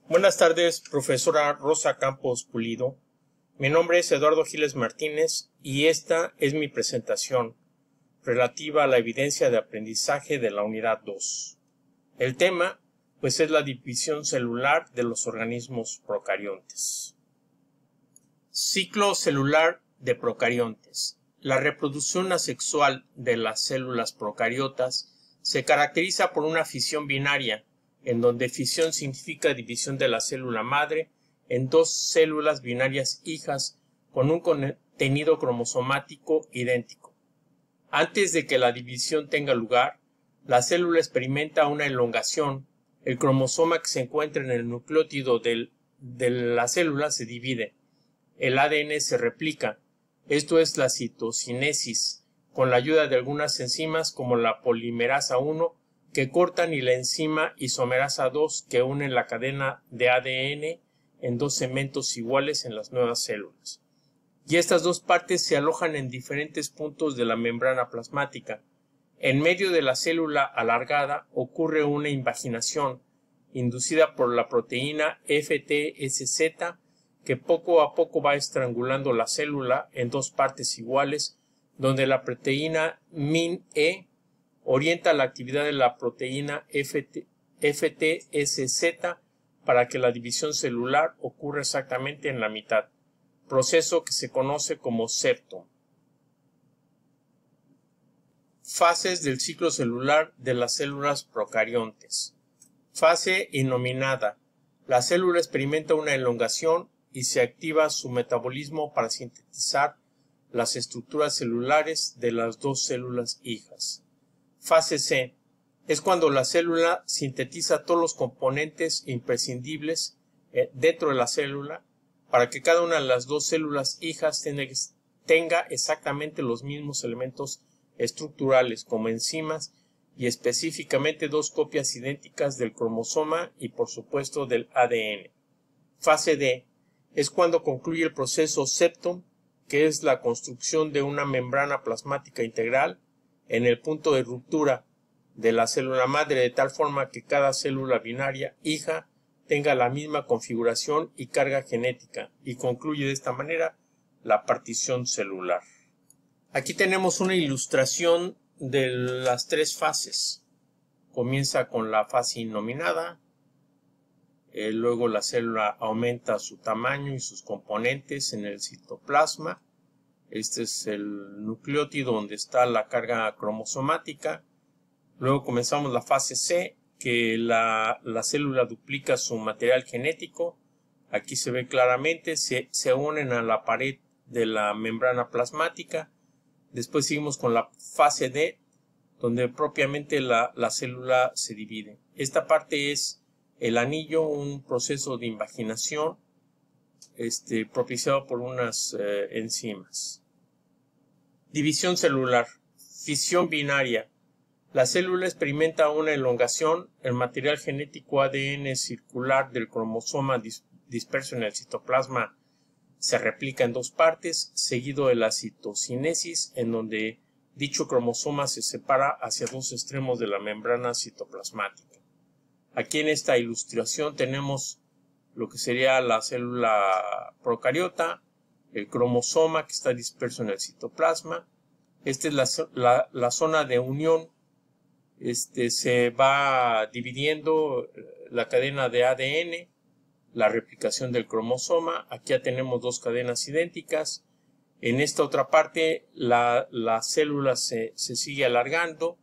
Buenas tardes, profesora Rosa Campos Pulido. Mi nombre es Eduardo Giles Martínez y esta es mi presentación relativa a la evidencia de aprendizaje de la unidad 2. El tema, pues, es la división celular de los organismos procariontes. Ciclo celular de procariontes. La reproducción asexual de las células procariotas se caracteriza por una fisión binaria, en donde fisión significa división de la célula madre en dos células binarias hijas con un contenido cromosomático idéntico. Antes de que la división tenga lugar, la célula experimenta una elongación. El cromosoma que se encuentra en el nucleótido de la célula se divide. El ADN se replica. Esto es la citocinesis, con la ayuda de algunas enzimas como la polimerasa 1 que cortan y la enzima isomerasa 2 que unen la cadena de ADN en dos segmentos iguales en las nuevas células. Y estas dos partes se alojan en diferentes puntos de la membrana plasmática. En medio de la célula alargada ocurre una invaginación inducida por la proteína FTSZ que poco a poco va estrangulando la célula en dos partes iguales, donde la proteína MIN-E orienta la actividad de la proteína FTSZ para que la división celular ocurra exactamente en la mitad, proceso que se conoce como septo. Fases del ciclo celular de las células procariontes. Fase innominada. La célula experimenta una elongación y se activa su metabolismo para sintetizar las estructuras celulares de las dos células hijas. Fase C. Es cuando la célula sintetiza todos los componentes imprescindibles dentro de la célula para que cada una de las dos células hijas tenga exactamente los mismos elementos estructurales como enzimas y específicamente dos copias idénticas del cromosoma y por supuesto del ADN. Fase D. Es cuando concluye el proceso septo, que es la construcción de una membrana plasmática integral en el punto de ruptura de la célula madre de tal forma que cada célula binaria hija tenga la misma configuración y carga genética y concluye de esta manera la partición celular. Aquí tenemos una ilustración de las tres fases. Comienza con la fase innominada, luego la célula aumenta su tamaño y sus componentes en el citoplasma. Este es el nucleótido donde está la carga cromosomática. Luego comenzamos la fase C, que la célula duplica su material genético. Aquí se ve claramente, se unen a la pared de la membrana plasmática. Después seguimos con la fase D, donde propiamente la célula se divide. Esta parte es el anillo, un proceso de invaginación propiciado por unas enzimas. División celular. Fisión binaria. La célula experimenta una elongación. El material genético ADN circular del cromosoma disperso en el citoplasma se replica en dos partes, seguido de la citocinesis, en donde dicho cromosoma se separa hacia dos extremos de la membrana citoplasmática. Aquí en esta ilustración tenemos lo que sería la célula procariota, el cromosoma que está disperso en el citoplasma. Esta es la zona de unión. Se va dividiendo la cadena de ADN, la replicación del cromosoma. Aquí ya tenemos dos cadenas idénticas. En esta otra parte la célula se sigue alargando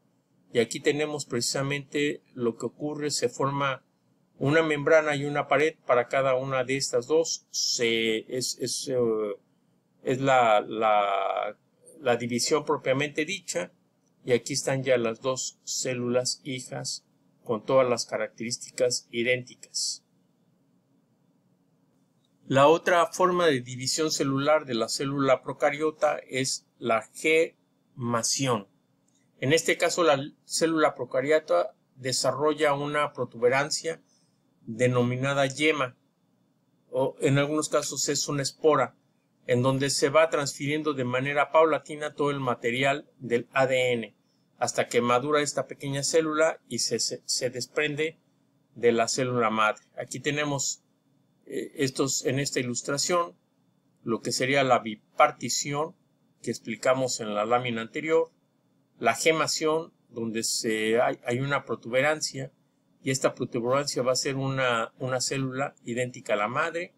y aquí tenemos precisamente lo que ocurre. Se forma una membrana y una pared para cada una de estas dos. Es la división propiamente dicha, y aquí están ya las dos células hijas con todas las características idénticas. La otra forma de división celular de la célula procariota es la gemación. En este caso la célula procariota desarrolla una protuberancia denominada yema, o en algunos casos es una espora, en donde se va transfiriendo de manera paulatina todo el material del ADN hasta que madura esta pequeña célula y se desprende de la célula madre. Aquí tenemos en esta ilustración lo que sería la bipartición que explicamos en la lámina anterior, la gemación donde hay una protuberancia y esta protuberancia va a ser una célula idéntica a la madre,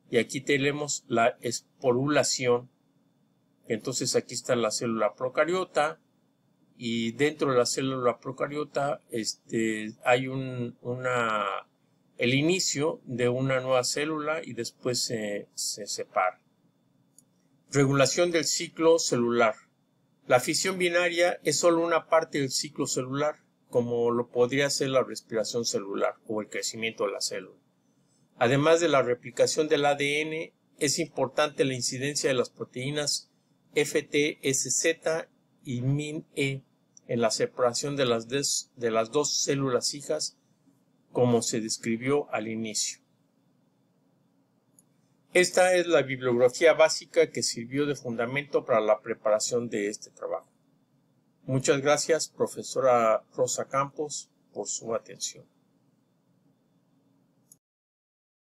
y aquí tenemos la esporulación. Entonces aquí está la célula procariota, y dentro de la célula procariota hay el inicio de una nueva célula y después se separa. Regulación del ciclo celular. La fisión binaria es solo una parte del ciclo celular, como lo podría ser la respiración celular o el crecimiento de la célula. Además de la replicación del ADN, es importante la incidencia de las proteínas FTSZ y MIN-E en la separación de las dos células hijas, como se describió al inicio. Esta es la bibliografía básica que sirvió de fundamento para la preparación de este trabajo. Muchas gracias, profesora Rosa Campos, por su atención.